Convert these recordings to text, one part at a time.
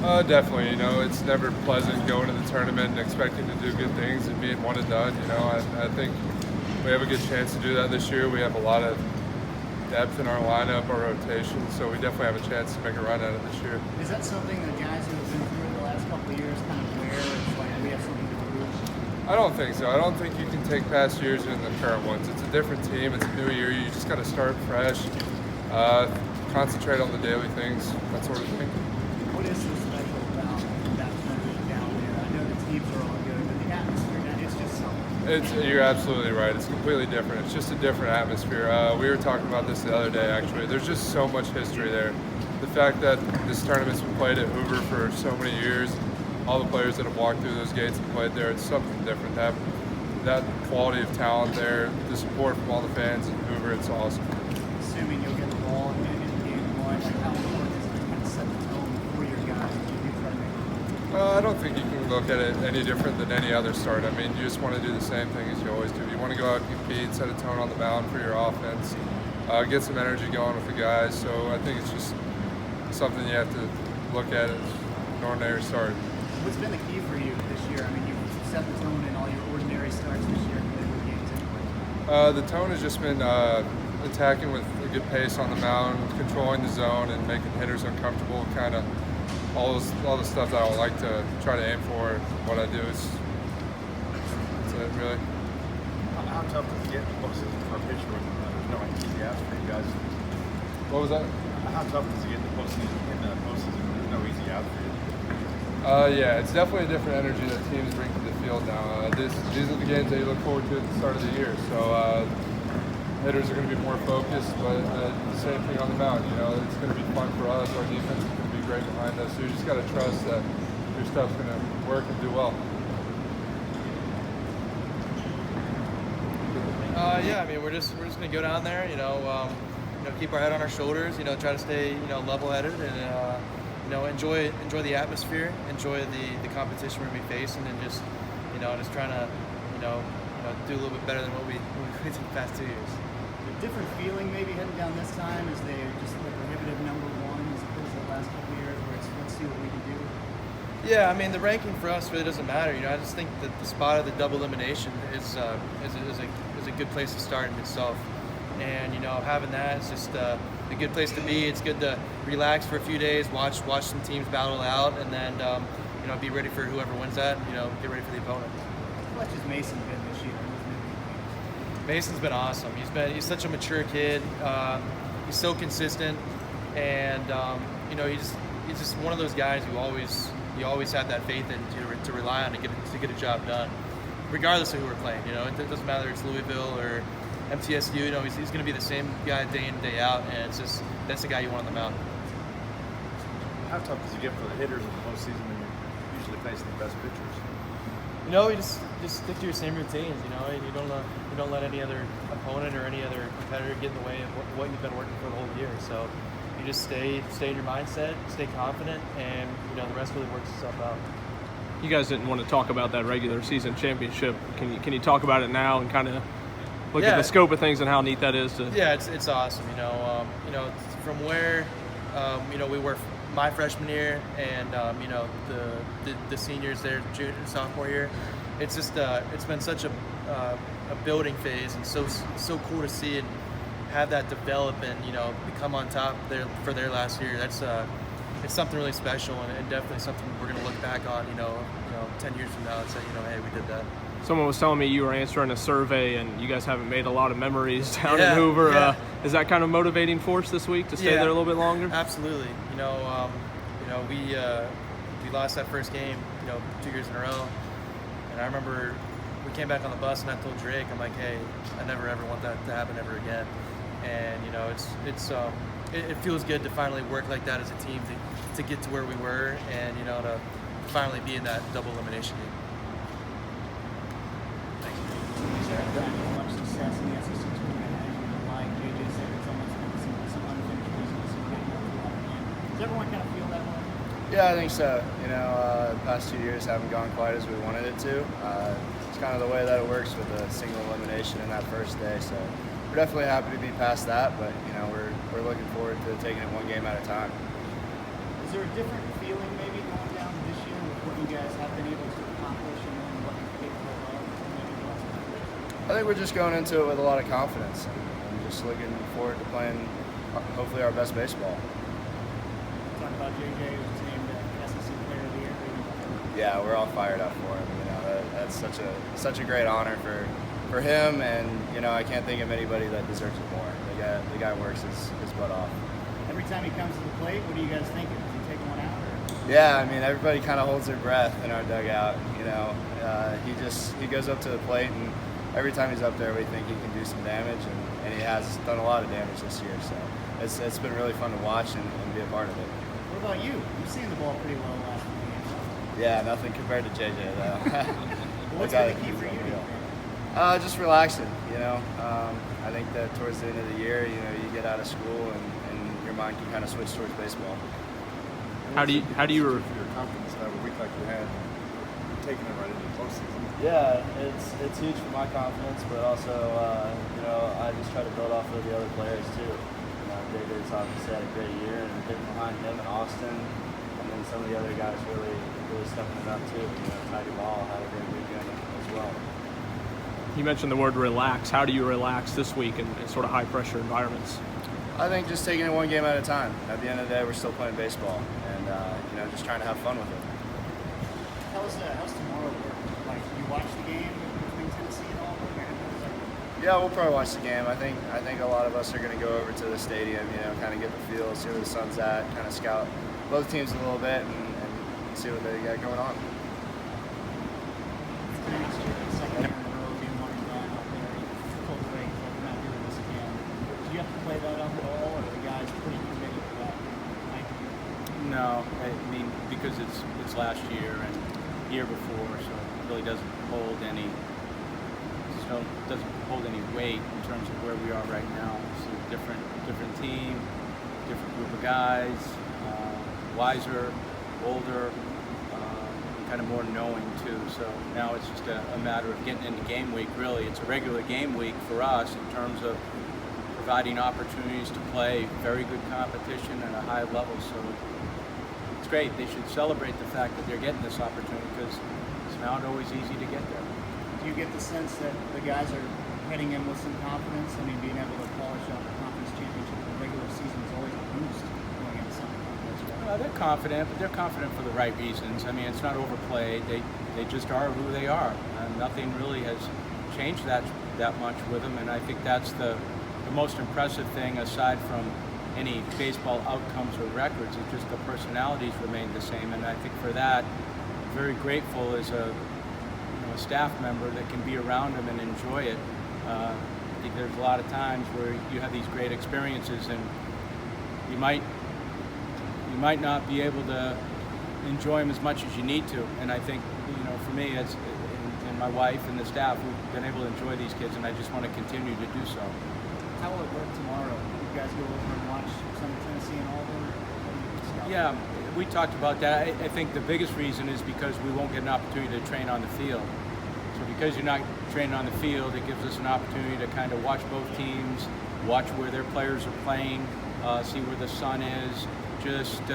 Definitely. It's never pleasant going to the tournament and expecting to do good things and being one and done. I think we have a good chance to do that this year. We have a lot of depth in our lineup, our rotation, so we definitely have a chance to make a run at it this year. Is that something that guys who have been through it the last couple of years kind of wear? It's like we have something to prove? I don't think so. I don't think you can take past years and the current ones. It's a different team. It's a new year. You just got to start fresh, concentrate on the daily things, that sort of thing. What is so special about that tournament down there? I know the teams are all good, but the atmosphere down it's just something. You're absolutely right. It's completely different. It's just a different atmosphere. We were talking about this the other day, actually. There's just so much history there. The fact that this tournament's been played at Hoover for so many years, all the players that have walked through those gates and played there, it's something different. That quality of talent there, the support from all the fans in Hoover, it's awesome. Assuming you'll get the ball in game one, like how important is it to kind of set the tone for your guys as you try to make it? I don't think you can look at it any different than any other start. I mean, you just want to do the same thing as you always do. You want to go out and compete, set a tone on the mound for your offense, get some energy going with the guys. So I think it's just something you have to look at as an ordinary start. What's been the key for you this year? I mean, you've set the tone in all your ordinary starts this year compared to the games anyway. The tone has just been attacking with a good pace on the mound, controlling the zone, and making hitters uncomfortable. Kind of all the stuff that I would like to try to aim for. What I do is that's it, really. How tough does it get in the postseason for a pitcher when there's no easy outs for you guys? What was that? How tough does it get in the postseason when there's no easy out for you? Yeah, it's definitely a different energy that teams bring to the field now. These are the games that you look forward to at the start of the year. So hitters are going to be more focused, but the same thing on the mound. It's going to be fun for us. Our defense is going to be great behind us. So you just got to trust that your stuff's going to work and do well. Yeah, I mean we're just gonna go down there, keep our head on our shoulders, try to stay, level-headed, and enjoy the atmosphere, enjoy the competition we're gonna be facing, and just trying to do a little bit better than what we did the past 2 years. A different feeling maybe heading down this time as they just the prohibitive number one as opposed to the last couple of years where it's let's see what we can do. Yeah, I mean the ranking for us really doesn't matter. I just think that the spot of the double elimination is a good place to start in itself, and having that is just a good place to be. It's good to relax for a few days, watch some teams battle out, and then be ready for whoever wins that. Get ready for the opponent. How much has Mason been this year? Mason's been awesome. He's such a mature kid. He's so consistent, and he's just one of those guys who you always have that faith in to rely on to get a job done, regardless of who we're playing. It doesn't matter if it's Louisville or MTSU. He's going to be the same guy day in, day out, and that's the guy you want on the mound. How tough does it get for the hitters in the postseason when you're usually facing the best pitchers? You just stick to your same routines. And you don't let any other opponent or any other competitor get in the way of what you've been working for the whole year. So you just stay in your mindset, stay confident, and the rest really works itself out. You guys didn't want to talk about that regular season championship. Can you talk about it now and kind of look at the scope of things and how neat that is? Yeah, it's awesome. From where we were my freshman year and the seniors there, junior and sophomore year. It's just it's been such a building phase, and so cool to see and have that develop and become on top there for their last year. That's it's something really special, and definitely something we're going to look back on 10 years from now and say hey, we did that. Someone was telling me you were answering a survey and you guys haven't made a lot of memories down Yeah, in Hoover. yeah. Is that kind of motivating force this week to stay there a little bit longer? Absolutely. We lost that first game 2 years in a row, and I remember we came back on the bus and I told Drake, I'm like, hey, I never ever want that to happen ever again. And it feels good to finally work like that as a team to get to where we were, and to finally be in that double elimination game. Much success in the SEC tournament, as you like JJ said, it's almost been some unfinished business and getting up to that again. Does everyone kind of feel that way? Yeah, I think so. The past 2 years haven't gone quite as we wanted it to. It's kind of the way that it works with a single elimination in that first day. So we're definitely happy to be past that, but we're looking forward to taking it one game at a time. Is there a different feeling maybe going what you guys have been able to accomplish and what you're capable of? I think we're just going into it with a lot of confidence and just looking forward to playing hopefully our best baseball. Talk about JJ, who's named SEC Player of the Year. Yeah, we're all fired up for him. That's such a great honor for him, and I can't think of anybody that deserves it more. The guy works his butt off. Every time he comes to the plate, what are you guys thinking? Is he taking one out? Or? Yeah, I mean everybody kind of holds their breath in our dugout. He goes up to the plate, and every time he's up there, we think he can do some damage, and he has done a lot of damage this year. So it's been really fun to watch and be a part of it. What about you? You've seen the ball pretty well last few games. Yeah, nothing compared to JJ though. What's been the key for you? Just relaxing. I think that towards the end of the year, you get out of school and your mind can kind of switch towards baseball. How do you your confidence to have a week like you had, taking it right into the postseason? Yeah, it's huge for my confidence, but also I just try to build off of the other players too. JJ's obviously had a great year, and getting behind him and Austin, and then some of the other guys really stepping it up too. Tidy Ball had a great weekend as well. You mentioned the word relax. How do you relax this week in sort of high pressure environments? I think just taking it one game at a time. At the end of the day, we're still playing baseball, and just trying to have fun with it. How's tomorrow work? Like, you watch the game between Tennessee and Auburn? Yeah, we'll probably watch the game. I think a lot of us are going to go over to the stadium, kind of get the feel, see where the sun's at, kind of scout both teams a little bit, and see what they got going on. Next year, the second year in a row, being one and done out there, cultivate, like, we're not doing this again. Do you have to play that up at all, or are the guys pretty committed to that? No, I mean, because it's last year and year before, so it really doesn't hold any weight in terms of where we are right now. It's a different team, different group of guys, wiser, older, kind of more knowing too. So now it's just a matter of getting into game week. Really, it's a regular game week for us in terms of providing opportunities to play very good competition at a high level. So it's great. They should celebrate the fact that they're getting this opportunity, because it's not always easy to get there. Do you get the sense that the guys are heading in with some confidence? I mean, being able to polish out the conference championship in the regular season is always a boost going into something like this. They're confident, but they're confident for the right reasons. I mean, it's not overplayed. They just are who they are. Nothing really has changed that much with them, and I think that's the most impressive thing, aside from any baseball outcomes or records. It's just the personalities remain the same, and I think for that, I'm very grateful as a staff member that can be around them and enjoy it. I think there's a lot of times where you have these great experiences, and you might not be able to enjoy them as much as you need to. And I think, for me, and my wife and the staff, we've been able to enjoy these kids, and I just want to continue to do so. How will it work tomorrow? You guys go over and watch some of Tennessee and Auburn? Yeah, we talked about that. I think the biggest reason is because we won't get an opportunity to train on the field. So because you're not training on the field, it gives us an opportunity to kind of watch both teams, watch where their players are playing, see where the sun is, just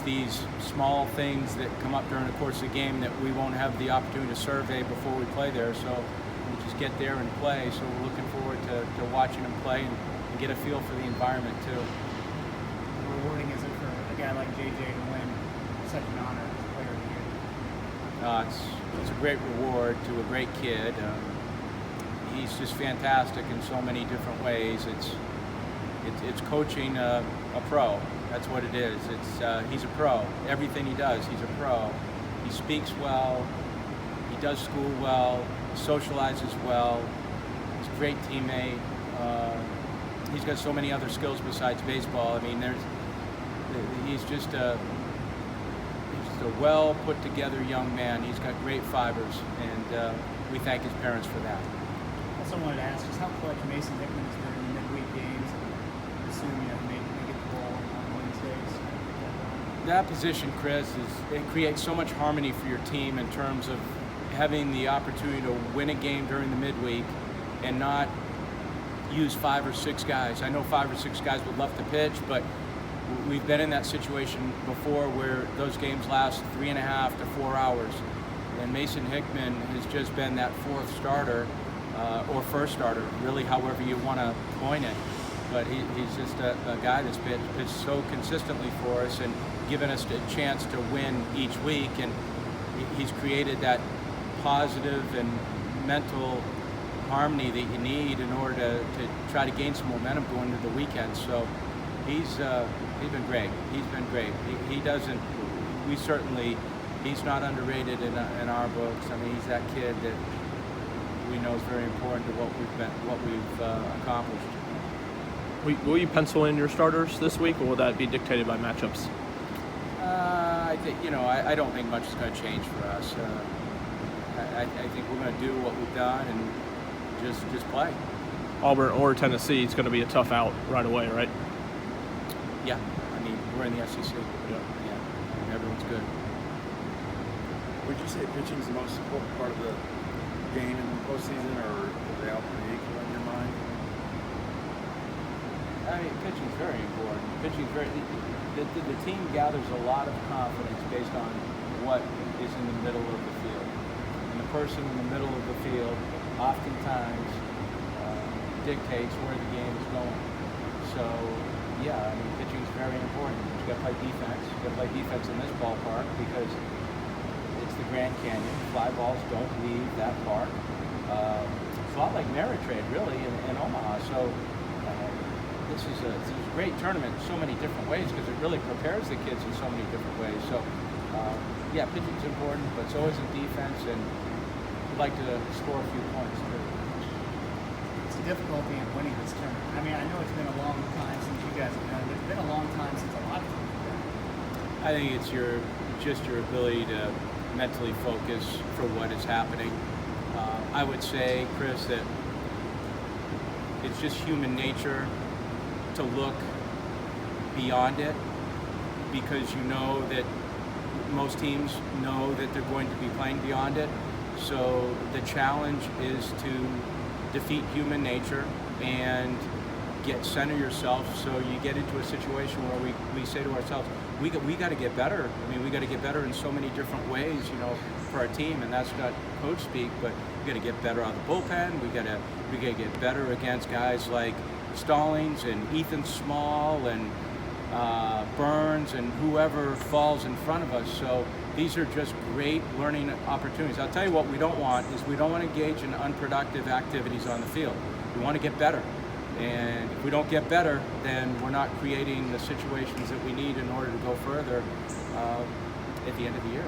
these small things that come up during the course of the game that we won't have the opportunity to survey before we play there. So we just get there and play. So we're looking forward to watching them play and get a feel for the environment too. How rewarding is it for a guy like JJ to win such an honor as Player of the Year? It's a great reward to a great kid. He's just fantastic in so many different ways. It's coaching a pro. That's what it is. He's a pro. Everything he does, he's a pro. He speaks well. He does school well. He socializes well. He's a great teammate. He's got so many other skills besides baseball. I mean, he's just a well put together young man. He's got great fibers, and we thank his parents for that. I also wanted to ask just how clutch Mason Hickman has been in the midweek games. I assume you have to get the ball on Wednesdays. That position, Chris, it creates so much harmony for your team in terms of having the opportunity to win a game during the midweek and not use 5 or 6 guys. I know 5 or 6 guys would love to pitch, but we've been in that situation before where those games last 3.5 to 4 hours. And Mason Hickman has just been that fourth starter, or first starter, really, however you want to coin it. But he's just a guy that's been so consistently for us and given us a chance to win each week. And he's created that positive and mental harmony that you need in order to try to gain some momentum going into the weekend. So he's been great. He's been great. He doesn't. We certainly. He's not underrated in our books. I mean, he's that kid that we know is very important to what we've accomplished. Will you pencil in your starters this week, or will that be dictated by matchups? I think I don't think much is going to change for us. I think we're going to do what we've done and just play. Auburn or Tennessee, it's going to be a tough out right away, right? Yeah, I mean we're in the SEC. Yeah, everyone's good. Would you say pitching is the most important part of the game in the postseason, or are they all pretty equal in your mind? I mean, pitching is very important. Pitching is the team gathers a lot of confidence based on what is in the middle of the field. And the person in the middle of the field oftentimes dictates where the game is going. So, yeah, I mean, pitching is very important. You got to play defense. You got to play defense in this ballpark because it's the Grand Canyon. Fly balls don't leave that park. It's a lot like Merit Trade, really, in Omaha. So this is a great tournament in so many different ways because it really prepares the kids in so many different ways. So, yeah, pitching's important, but so is the defense, and we'd like to score a few points too. It's the difficulty in winning this tournament. I mean, I know it's been a long time since you guys have done it. It's been a long time since a lot of people have done it. I think it's your ability to mentally focus for what is happening. I would say, Chris, that it's just human nature to look beyond it because you know that most teams know that they're going to be playing beyond it. So the challenge is to defeat human nature and center yourself so you get into a situation where we say to ourselves, we got to get better. I mean, we got to get better in so many different ways, for our team, and that's not coach speak, but we got to get better out of the bullpen. We got to get better against guys like Stallings and Ethan Small and Burns and whoever falls in front of us. So these are just great learning opportunities. I'll tell you what we don't want is we don't want to engage in unproductive activities on the field. We want to get better. And if we don't get better, then we're not creating the situations that we need in order to go further at the end of the year.